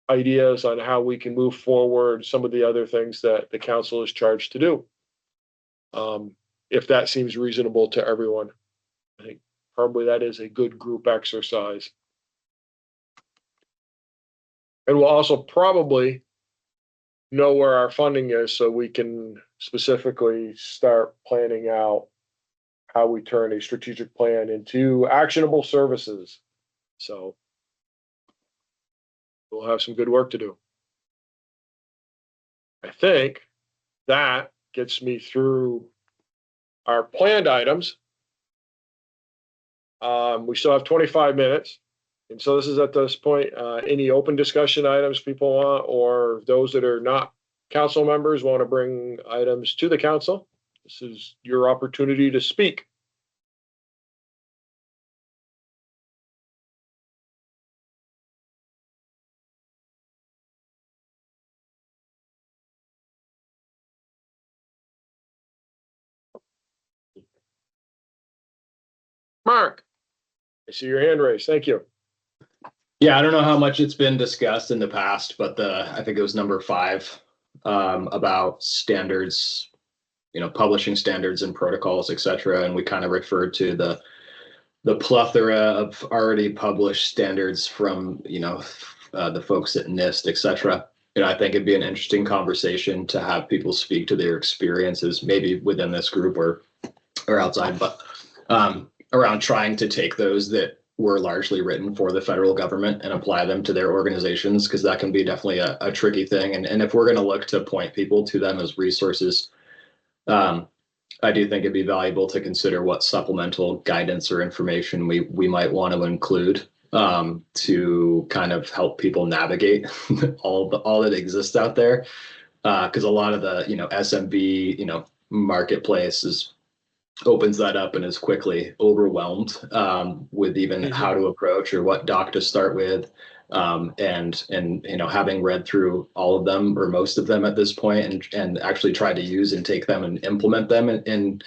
ideas on how we can move forward some of the other things that the council is charged to do. If that seems reasonable to everyone, I think probably that is a good group exercise. And we'll also probably know where our funding is, so we can specifically start planning out how we turn a strategic plan into actionable services. So we'll have some good work to do. I think that gets me through our planned items. We still have 25 minutes. And so this is at this point, any open discussion items people want, or those that are not council members want to bring items to the council. This is your opportunity to speak. Mark, I see your hand raised. Thank you. Yeah, I don't know how much it's been discussed in the past, but I think it was number 5 about standards, publishing standards and protocols, et cetera. And we kind of referred to the plethora of already published standards from, the folks at NIST, et cetera. I think it'd be an interesting conversation to have people speak to their experiences, maybe within this group or outside, but around trying to take those that were largely written for the federal government and apply them to their organizations, because that can be definitely a tricky thing. And if we're going to look to point people to them as resources, I do think it'd be valuable to consider what supplemental guidance or information we might want to include to kind of help people navigate all that exists out there. Because a lot of the SMB marketplace opens that up and is quickly overwhelmed with even how to approach or what doc to start with. And having read through all of them or most of them at this point and actually try to use and take them and implement them in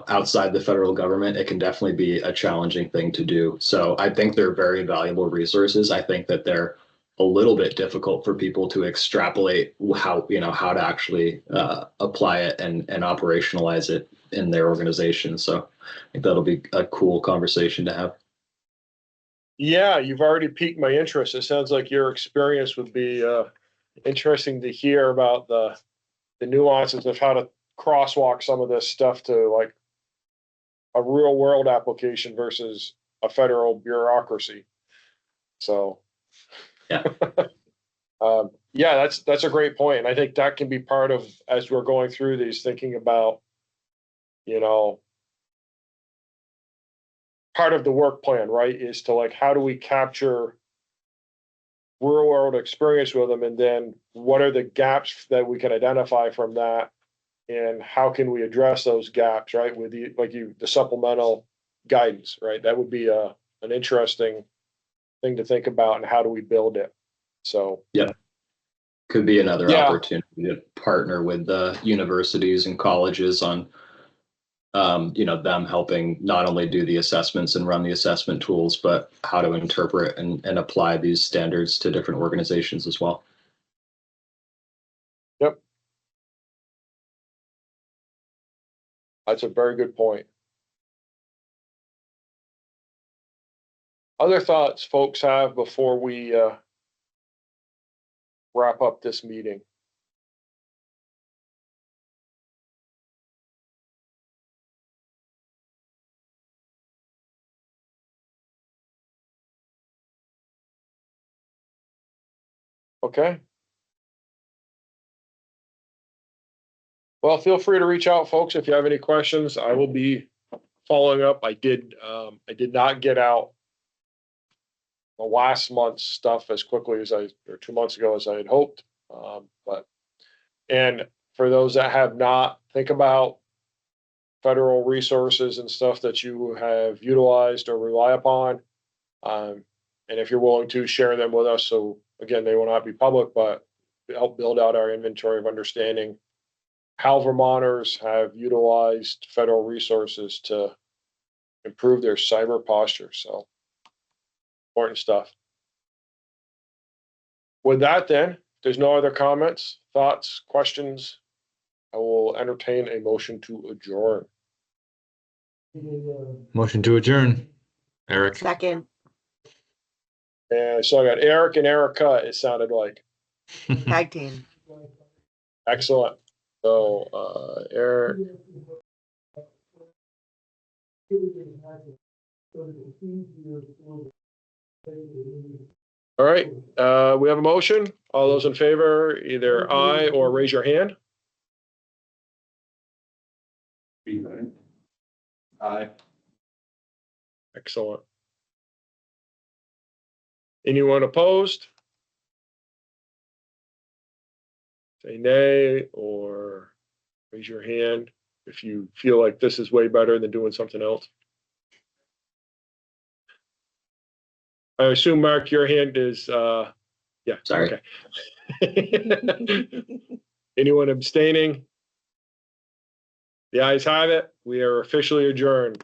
outside the federal government, it can definitely be a challenging thing to do. So I think they're very valuable resources. I think that they're a little bit difficult for people to extrapolate how to actually apply it and operationalize it in their organization. So I think that'll be a cool conversation to have. Yeah, you've already piqued my interest. It sounds like your experience would be interesting to hear about the nuances of how to crosswalk some of this stuff to like a real world application versus a federal bureaucracy. So yeah. Yeah, that's a great point. And I think that can be part of, as we're going through these, thinking about, part of the work plan, right, is to how do we capture real world experience with them, and then what are the gaps that we can identify from that, and how can we address those gaps, right, with the supplemental guidance, right? That would be a an interesting thing to think about, and how do we build it? So Yeah. Could be another Yeah. opportunity to partner with the universities and colleges on, them helping not only do the assessments and run the assessment tools, but how to interpret and apply these standards to different organizations as well. Yep. That's a very good point. Other thoughts folks have before we wrap up this meeting? Okay. Well, feel free to reach out, folks, if you have any questions. I will be following up. I did not get out the last month's stuff as quickly as or 2 months ago as I had hoped. And for those that have not, think about federal resources and stuff that you have utilized or rely upon. And if you're willing to share them with us, so again, they will not be public, but help build out our inventory of understanding how Vermonters have utilized federal resources to improve their cyber posture. So important stuff. With that, then, if there's no other comments, thoughts, questions, I will entertain a motion to adjourn. Motion to adjourn. Eric. Second. And so I got Eric and Erica, it sounded like. Tag team. Excellent. So, Eric. All right, we have a motion. All those in favor, either aye or raise your hand. Aye. Excellent. Anyone opposed? Say nay or raise your hand if you feel like this is way better than doing something else. I assume, Mark, your hand is, yeah. Sorry. Okay. Anyone abstaining? The ayes have it. We are officially adjourned.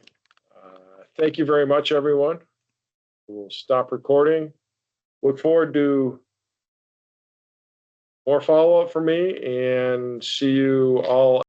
Thank you very much, everyone. We'll stop recording. Look forward to more follow-up from me, and see you all